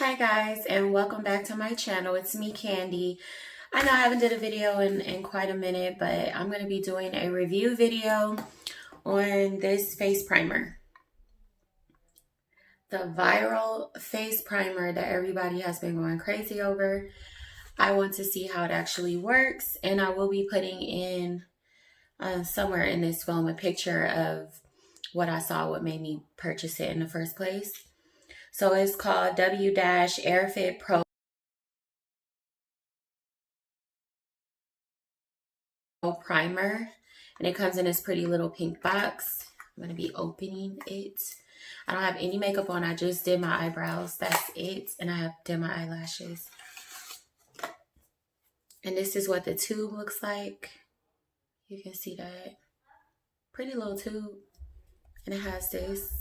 Hi guys, and welcome back to my channel. It's me, Candy. I know I haven't did a video in quite a minute, but I'm going to be doing a review video on this face primer. The viral face primer that everybody has been going crazy over. I want to see how it actually works, and I will be putting in somewhere in this film a picture of what I saw, what made me purchase it in the first place. So it's called W-airfit Pro Primer, and it comes in this pretty little pink box. I'm going to be opening it. I don't have any makeup on. I just did my eyebrows. That's it. And I did my eyelashes. And this is what the tube looks like. You can see that. Pretty little tube. And it has this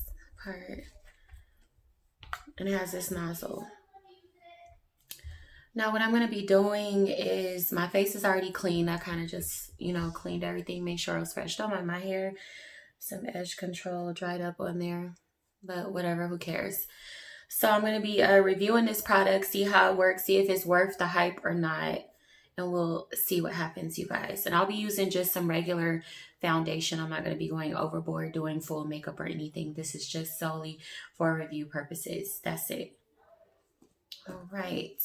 part. And it has this nozzle. Now what I'm going to be doing is, my face is already clean. I kind of just, cleaned everything. Made sure it was fresh. Don't mind my hair. Some edge control dried up on there. But whatever, who cares? So I'm going to be reviewing this product, see how it works, see if it's worth the hype or not. And we'll see what happens, you guys. And I'll be using just some regular foundation. I'm not going to be going overboard doing full makeup or anything. This is just solely for review purposes. That's it. All right.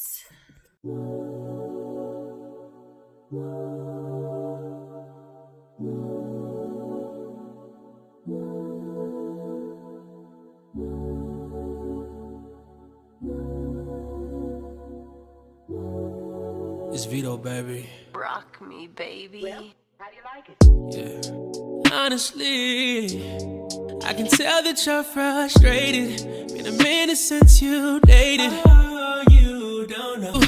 It's Vito, baby. Rock me, baby. Well, how do you like it? Yeah. Honestly, I can tell that you're frustrated. Been a minute since you dated. Oh, you don't know.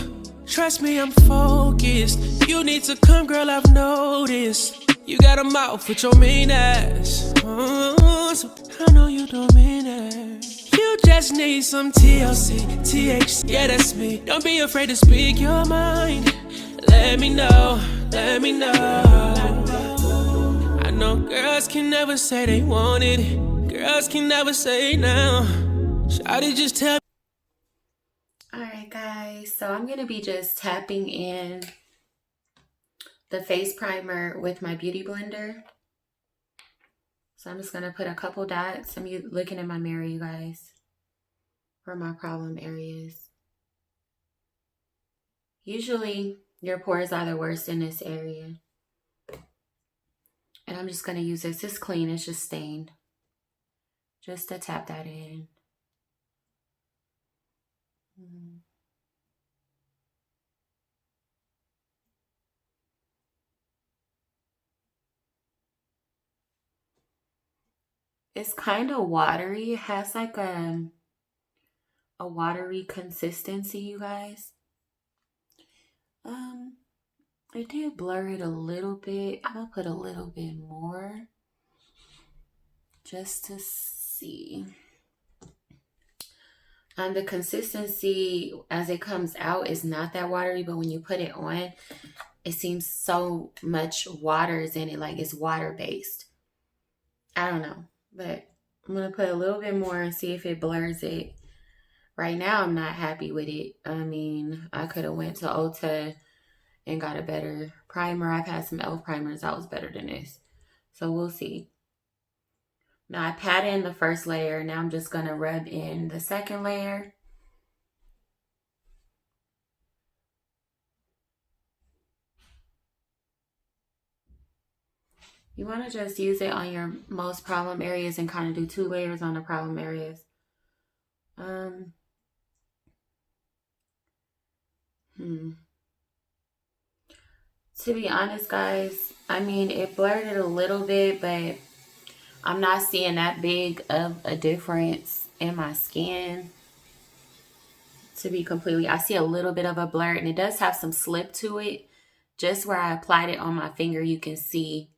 Trust me, I'm focused. You need to come, girl, I've noticed. You got a mouth with your mean ass. So I know you don't mean it. You just need some TLC, THC. Yeah, that's me. Don't be afraid to speak your mind. Let me know, let me know. I know girls can never say they want it. Girls can never say now. Shawty, just tell me. Alright guys, so I'm going to be just tapping in the face primer with my beauty blender. So I'm just going to put a couple dots. I'm looking in my mirror, you guys, for my problem areas. Usually your pores are the worst in this area. And I'm just going to use this. It's clean. It's just stained. Just to tap that in. It's kind of watery. It has like a watery consistency, you guys. It did blur it a little bit. I'm gonna put a little bit more just to see. The consistency as it comes out is not that watery, but when you put it on, it seems so much water is in it, like it's water based. I don't know, but I'm gonna put a little bit more and see if it blurs it. Right now, I'm not happy with it. I mean, I could have went to Ulta and got a better primer. I've had some e.l.f. primers that was better than this. So we'll see. Now I pat in the first layer. Now I'm just going to rub in the second layer. You want to just use it on your most problem areas and kind of do 2 layers on the problem areas. To be honest, guys, I mean, it blurred it a little bit, but I'm not seeing that big of a difference in my skin. To be completely, I see a little bit of a blur, and it does have some slip to it. Just where I applied it on my finger, you can see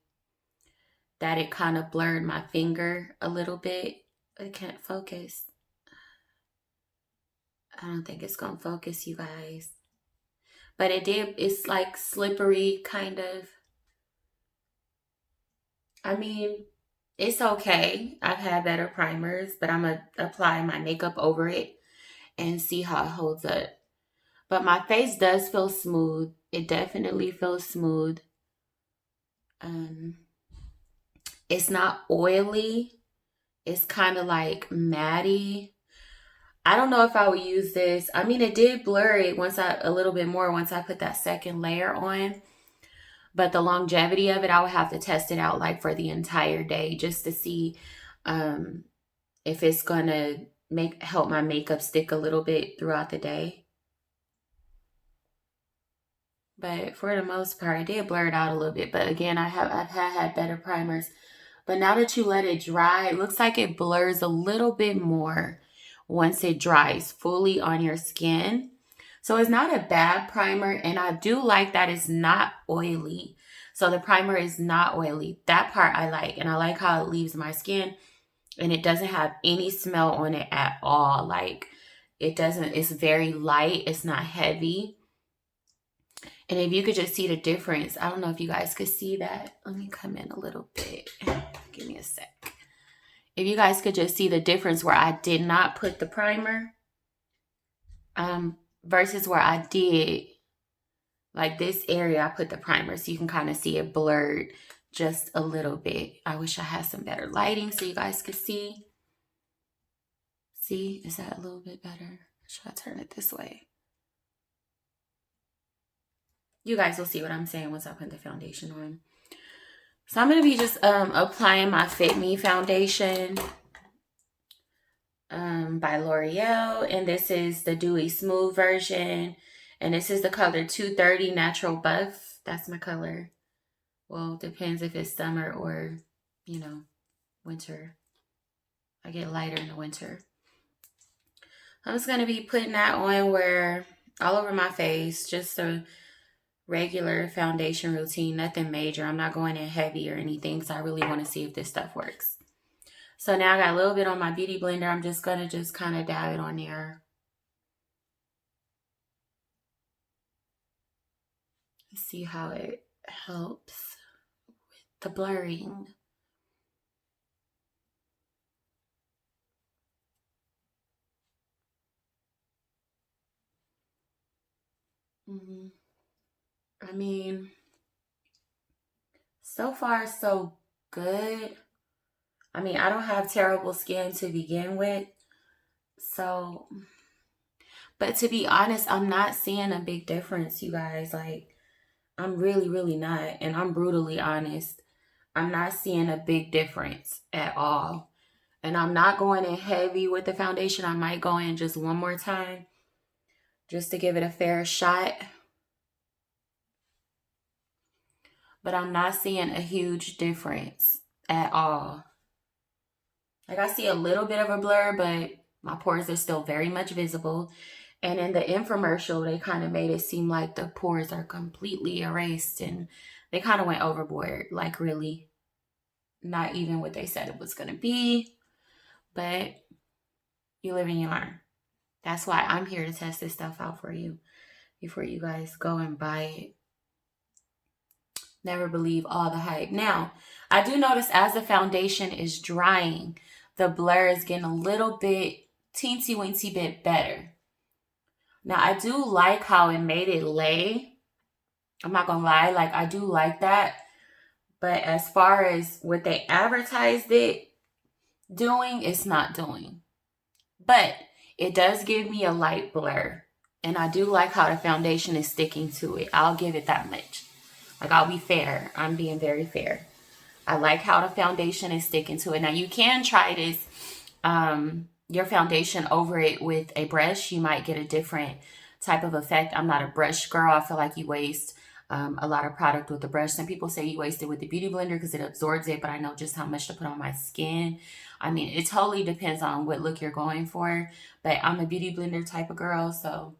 that it kind of blurred my finger a little bit. It can't focus. I don't think it's gonna focus, you guys. But it did, it's like slippery, kind of. I mean, it's okay. I've had better primers, but I'm going to apply my makeup over it and see how it holds up. But my face does feel smooth. It definitely feels smooth. It's not oily. It's kind of like matty. I don't know if I would use this. I mean, it did blur it a little bit more once I put that second layer on. But the longevity of it, I would have to test it out like for the entire day just to see if it's gonna help my makeup stick a little bit throughout the day. But for the most part, it did blur it out a little bit. But again, I've had better primers. But now that you let it dry, it looks like it blurs a little bit more once it dries fully on your skin. So it's not a bad primer, and I do like that it's not oily. So the primer is not oily. That part I like, and I like how it leaves my skin, and it doesn't have any smell on it at all. Like it's very light. It's not heavy. And if you could just see the difference, I don't know if you guys could see that. Let me come in a little bit. Give me a sec. If you guys could just see the difference where I did not put the primer versus where I did, like this area, I put the primer. So you can kind of see it blurred just a little bit. I wish I had some better lighting so you guys could see. See, is that a little bit better? Should I turn it this way? You guys will see what I'm saying once I put the foundation on. So I'm going to be just applying my Fit Me foundation by L'Oreal. And this is the Dewy Smooth version. And this is the color 230 Natural Buff. That's my color. Well, depends if it's summer or, winter. I get lighter in the winter. I'm just going to be putting that on all over my face. Just a regular foundation routine, nothing major. I'm not going in heavy or anything because I really want to see if this stuff works. So now I got a little bit on my beauty blender. I'm just going to kind of dab it on there. See how it helps with the blurring. I mean, so far so good. I mean, I don't have terrible skin to begin with. So, but to be honest, I'm not seeing a big difference, you guys. Like, I'm really, really not. And I'm brutally honest. I'm not seeing a big difference at all. And I'm not going in heavy with the foundation. I might go in just one more time just to give it a fair shot. But I'm not seeing a huge difference at all. Like, I see a little bit of a blur, but my pores are still very much visible. And in the infomercial, they kind of made it seem like the pores are completely erased. And they kind of went overboard. Like, really, not even what they said it was going to be. But you live and you learn. That's why I'm here to test this stuff out for you before you guys go and buy it. Never believe all the hype. Now, I do notice as the foundation is drying, the blur is getting a little bit, teensy-weensy bit better. Now, I do like how it made it lay. I'm not going to lie. Like, I do like that. But as far as what they advertised it doing, it's not doing. But it does give me a light blur. And I do like how the foundation is sticking to it. I'll give it that much. Like, I'll be fair. I'm being very fair. I like how the foundation is sticking to it. Now, you can try this, your foundation over it with a brush. You might get a different type of effect. I'm not a brush girl. I feel like you waste a lot of product with the brush. Some people say you waste it with the beauty blender because it absorbs it, but I know just how much to put on my skin. I mean, it totally depends on what look you're going for, but I'm a beauty blender type of girl, so.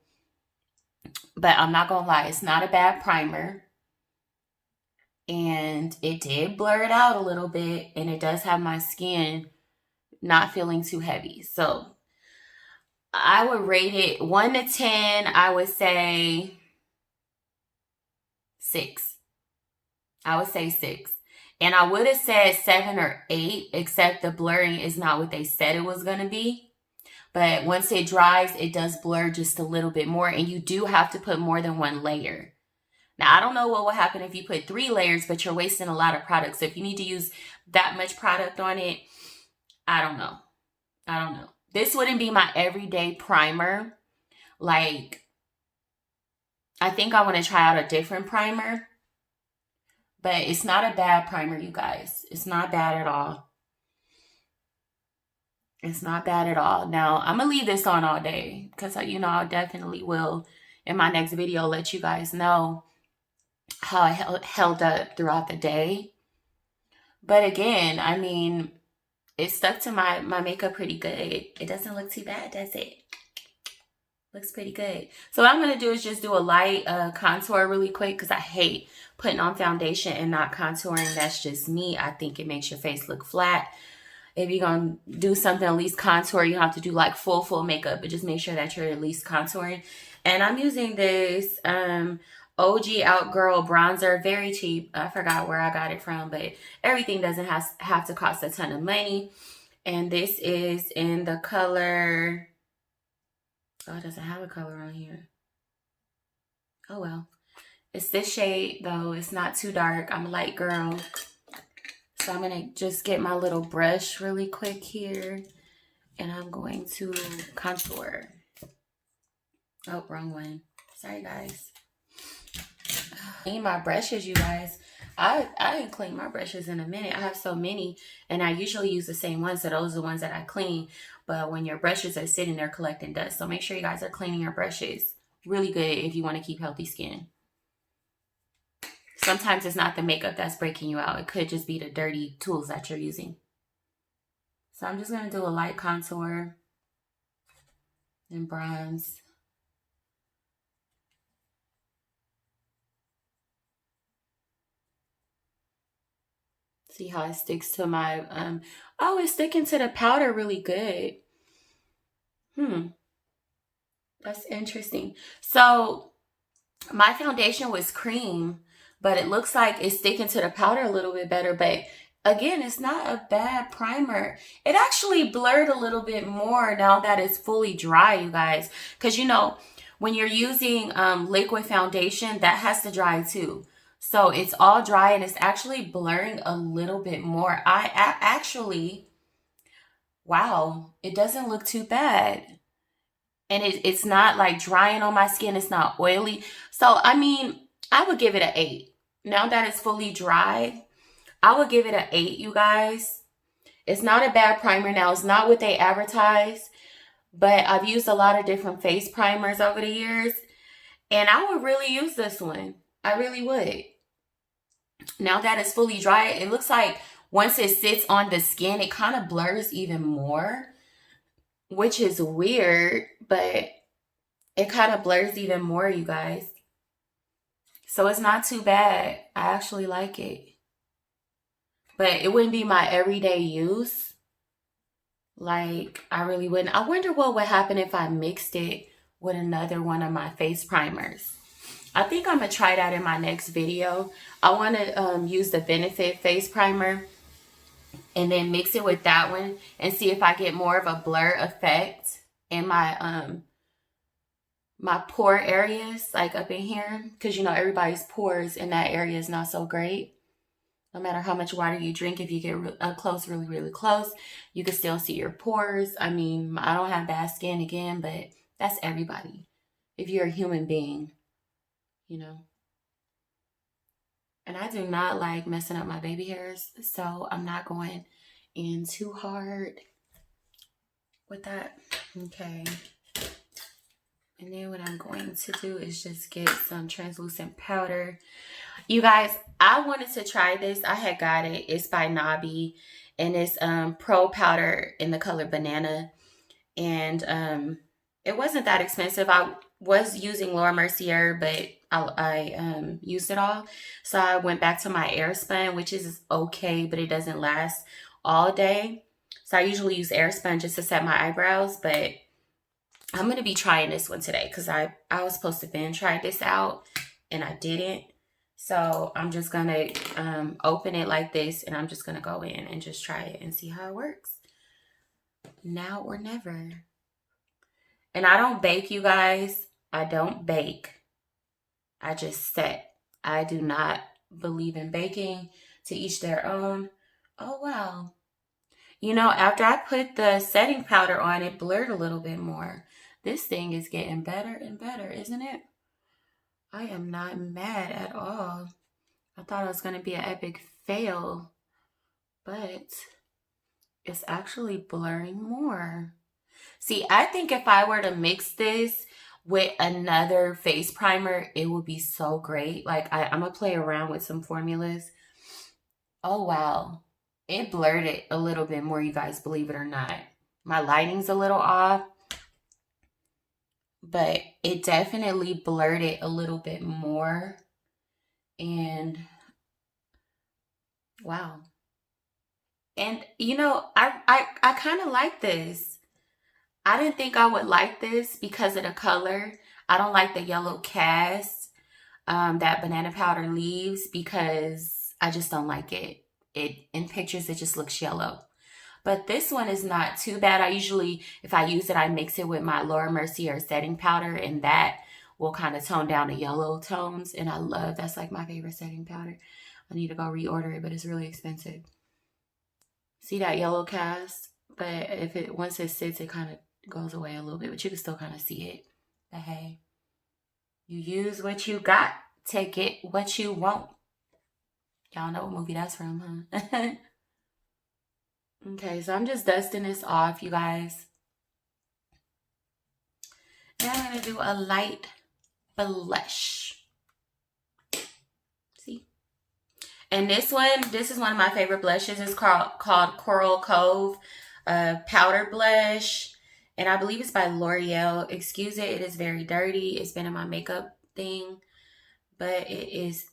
But I'm not going to lie, it's not a bad primer. And it did blur it out a little bit, and it does have my skin not feeling too heavy. So I would rate it 1 to 10. I would say 6. I would say 6. And I would have said 7 or 8, except the blurring is not what they said it was going to be. But once it dries, it does blur just a little bit more. And you do have to put more than one layer. Now, I don't know what will happen if you put 3 layers, but you're wasting a lot of product. So if you need to use that much product on it, I don't know. I don't know. This wouldn't be my everyday primer. Like, I think I want to try out a different primer. But it's not a bad primer, you guys. It's not bad at all. It's not bad at all. Now, I'm going to leave this on all day because, you know, I definitely will, in my next video, let you guys know how I held up throughout the day. But again, I mean, it stuck to my makeup pretty good. It doesn't look too bad, does it? Looks pretty good. So what I'm going to do is just do a light contour really quick because I hate putting on foundation and not contouring. That's just me. I think it makes your face look flat. If you're going to do something, at least contour. You don't have to do like full makeup, but just make sure that you're at least contouring. And I'm using this OG Outgirl bronzer. Very cheap. I forgot where I got it from, but everything doesn't have to cost a ton of money. And this is in the color... Oh, it doesn't have a color on here. Oh, well. It's this shade, though. It's not too dark. I'm a light girl. So I'm going to just get my little brush really quick here. And I'm going to contour. Oh, wrong one. Sorry, guys. Clean my brushes, you guys. I didn't clean my brushes in a minute. I have so many. And I usually use the same ones. So those are the ones that I clean. But when your brushes are sitting there collecting dust. So make sure you guys are cleaning your brushes. Really good if you want to keep healthy skin. Sometimes it's not the makeup that's breaking you out. It could just be the dirty tools that you're using. So I'm just going to do a light contour and bronze. See how it sticks to my, oh, it's sticking to the powder really good. That's interesting. So my foundation was cream, but it looks like it's sticking to the powder a little bit better. But again, it's not a bad primer. It actually blurred a little bit more now that it's fully dry, you guys. Because, you know, when you're using liquid foundation, that has to dry too. So it's all dry and it's actually blurring a little bit more. I actually, wow, it doesn't look too bad. And it's not like drying on my skin. It's not oily. So, I mean, I would give it an 8. Now that it's fully dry, I would give it an 8, you guys. It's not a bad primer. Now, it's not what they advertise. But I've used a lot of different face primers over the years. And I would really use this one. I really would. Now that it's fully dry, it looks like once it sits on the skin, it kind of blurs even more, which is weird, but it kind of blurs even more, you guys. So it's not too bad. I actually like it. But it wouldn't be my everyday use. Like, I really wouldn't. I wonder what would happen if I mixed it with another one of my face primers. I think I'm going to try that in my next video. I want to use the Benefit face primer and then mix it with that one and see if I get more of a blur effect in my my pore areas, like up in here. Because, you know, everybody's pores in that area is not so great. No matter how much water you drink, if you get up close, really close, you can still see your pores. I mean, I don't have bad skin again, but that's everybody. If you're a human being. You know, and I do not like messing up my baby hairs, so I'm not going in too hard with that. Okay. And then what I'm going to do is just get some translucent powder. You guys, I wanted to try this. I had got it. It's by Nabi, and it's pro powder in the color banana. And it wasn't that expensive. I was using Laura Mercier, but I used it all. So I went back to my Airspun, which is okay, but it doesn't last all day. So I usually use Airspun just to set my eyebrows, but I'm going to be trying this one today because I was supposed to then try this out and I didn't. So I'm just going to open it like this and I'm just going to go in and just try it and see how it works. Now or never. And I don't bake, you guys. I don't bake. I just set. I do not believe in baking. To each their own. Oh, wow. You know, after I put the setting powder on, it blurred a little bit more. This thing is getting better and better, isn't it? I am not mad at all. I thought it was going to be an epic fail, but it's actually blurring more. See, I think if I were to mix this with another face primer, it would be so great. Like, I'm going to play around with some formulas. Oh, wow. It blurred it a little bit more, you guys, believe it or not. My lighting's a little off, but it definitely blurred it a little bit more. And wow. And you know, I kind of like this. I didn't think I would like this because of the color. I don't like the yellow cast that banana powder leaves because I just don't like it. In pictures, it just looks yellow. But this one is not too bad. I usually, if I use it, I mix it with my Laura Mercier setting powder, and that will kind of tone down the yellow tones. And I love, that's like my favorite setting powder. I need to go reorder it, but it's really expensive. See that yellow cast? But if it, once it sits, it kind of goes away a little bit, but you can still kind of see it. But hey, you use what you got to get what you want. Y'all know what movie that's from, huh? Okay, so I'm just dusting this off, you guys. And I'm going to do a light blush. See? And this is one of my favorite blushes. It's called Coral Cove Powder Blush. And I believe it's by L'Oreal. Excuse it, it is very dirty. It's been in my makeup thing. But it is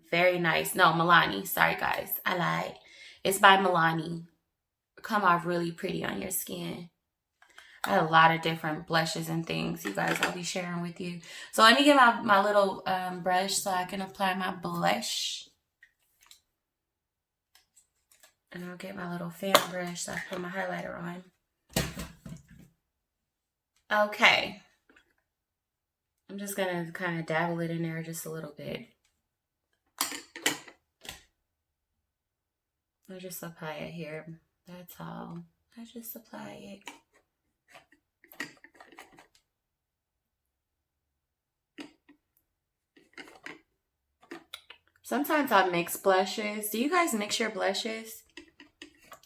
very nice. No, Milani. Sorry, guys. I lied. It's by Milani. Come off really pretty on your skin. I have a lot of different blushes and things, you guys, I'll be sharing with you. So let me get my little brush so I can apply my blush. And I'll get my little fan brush so I can put my highlighter on. Okay. I'm just going to kind of dabble it in there just a little bit. I'll just apply it here. That's all. I just apply it. Sometimes I mix blushes. Do you guys mix your blushes?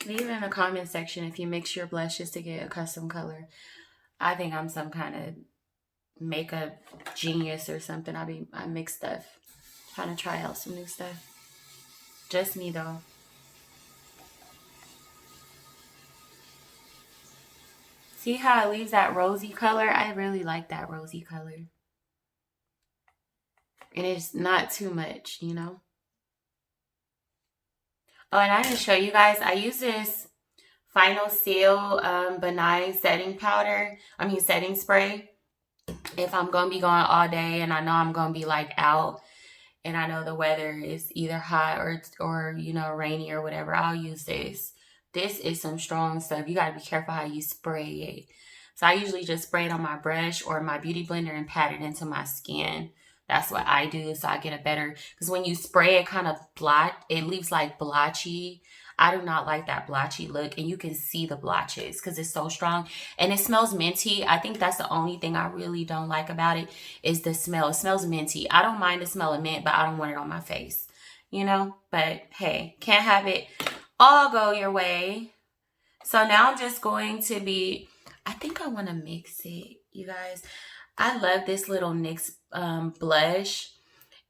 Leave it in the comment section if you mix your blushes to get a custom color. I think I'm some kind of makeup genius or something. I mix stuff. Trying to try out some new stuff. Just me though. See how it leaves that rosy color? I really like that rosy color. And it's not too much, you know? Oh, and I didn't show you guys. I use this Final Seal Benign setting powder. Setting spray. If I'm going to be going all day and I know I'm going to be like out and I know the weather is either hot or you know, rainy or whatever, I'll use this. This is some strong stuff. You got to be careful how you spray it. So I usually just spray it on my brush or my beauty blender and pat it into my skin. That's what I do, so I get a better, because when you spray it kind of it leaves like blotchy. I do not like that blotchy look, and you can see the blotches because it's so strong. And it smells minty. I think that's the only thing I really don't like about it is the smell. It smells minty. I don't mind the smell of mint, but I don't want it on my face, you know? But hey, can't have it all go your way. So now I'm just going to be, I think I want to mix it, you guys. I love this little NYX blush,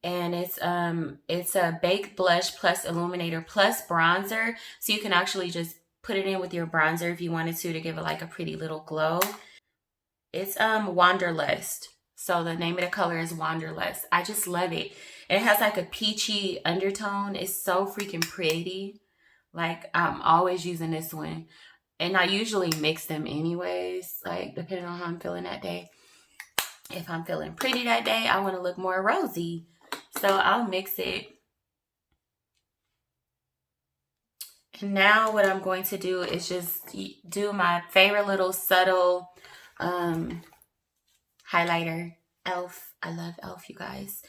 and it's a baked blush plus illuminator plus bronzer, so you can actually just put it in with your bronzer if you wanted to give it like a pretty little glow. It's Wanderlust, so the name of the color is Wanderlust. I just love it. It has like a peachy undertone. It's so freaking pretty. Like, I'm always using this one, and I usually mix them anyways, like depending on how I'm feeling that day. If I'm feeling pretty that day, I want to look more rosy. So I'll mix it. And now what I'm going to do is just do my favorite little subtle highlighter. Elf. I love Elf, you guys.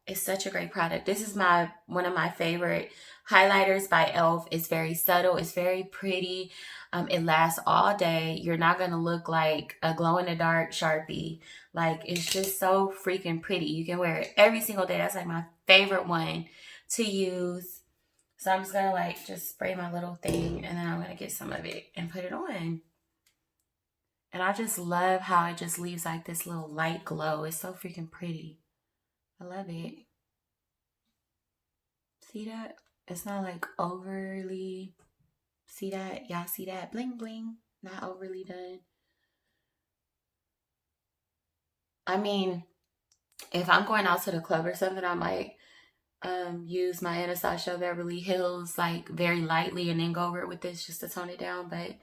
It's such a great product. This is one of my favorite highlighters by Elf. It's very subtle. It's very pretty. It lasts all day. You're not going to look like a glow-in-the-dark Sharpie. Like, it's just so freaking pretty. You can wear it every single day. That's like my favorite one to use. So I'm just going to like just spray my little thing, and then I'm going to get some of it and put it on. And I just love how it just leaves like this little light glow. It's so freaking pretty. I love it. See that? It's not like overly, see that? Y'all see that? Bling bling. Not overly done. I mean, if I'm going out to the club or something, I might use my Anastasia Beverly Hills like very lightly and then go over it with this just to tone it down. But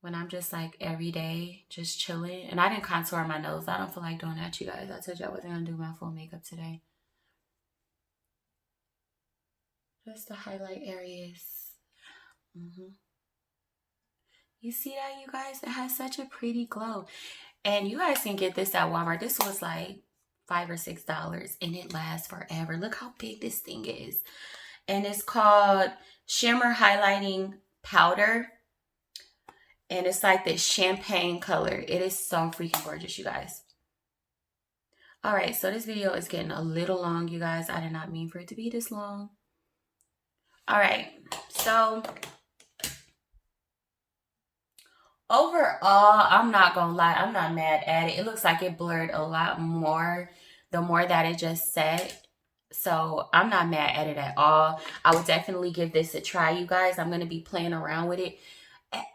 when I'm just like every day just chilling, and I didn't contour my nose. I don't feel like doing that, you guys. I told you I wasn't gonna do my full makeup today. Just to highlight areas. You see that, you guys? It has such a pretty glow. And you guys can get this at Walmart. This was like $5 or $6 and it lasts forever. Look how big this thing is. And it's called Shimmer Highlighting Powder. And it's like this champagne color. It is so freaking gorgeous, you guys. All right, so this video is getting a little long, you guys. I did not mean for it to be this long. All right, so overall, I'm not gonna lie, I'm not mad at it. It looks like it blurred a lot more the more that it just set. So I'm not mad at it at all. I would definitely give this a try, you guys. I'm gonna be playing around with it.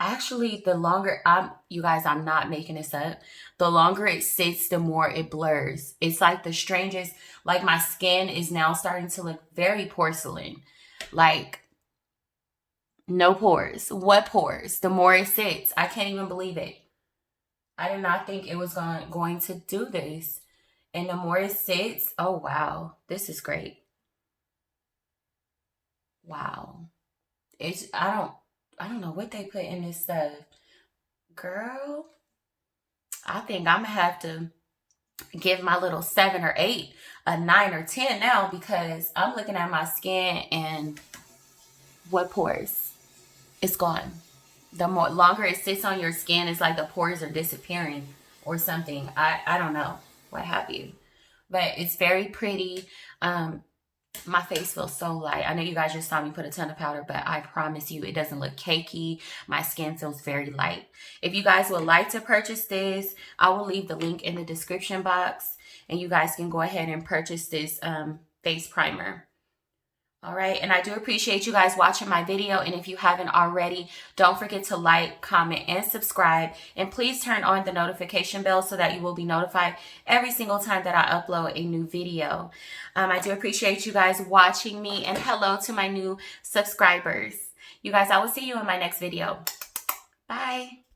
Actually, the longer you guys, I'm not making this up. The longer it sits, the more it blurs. It's like the strangest, like my skin is now starting to look very porcelain. Like, no pores. What pores? The more it sits. I can't even believe it. I did not think it was going to do this. And the more it sits, oh wow. This is great. Wow. I don't know what they put in this stuff. Girl, I think I'm gonna have to give my little 7 or 8 a 9 or 10 now, because I'm looking at my skin and what pores? It's gone. The more longer it sits on your skin, it's like the pores are disappearing or something. I don't know, what have you. But it's very pretty. My face feels so light. I know you guys just saw me put a ton of powder, but I promise you it doesn't look cakey. My skin feels very light. If you guys would like to purchase this, I will leave the link in the description box, and you guys can go ahead and purchase this face primer. All right, and I do appreciate you guys watching my video, and if you haven't already, don't forget to like, comment, and subscribe, and please turn on the notification bell so that you will be notified every single time that I upload a new video. I do appreciate you guys watching me, and hello to my new subscribers. You guys, I will see you in my next video. Bye.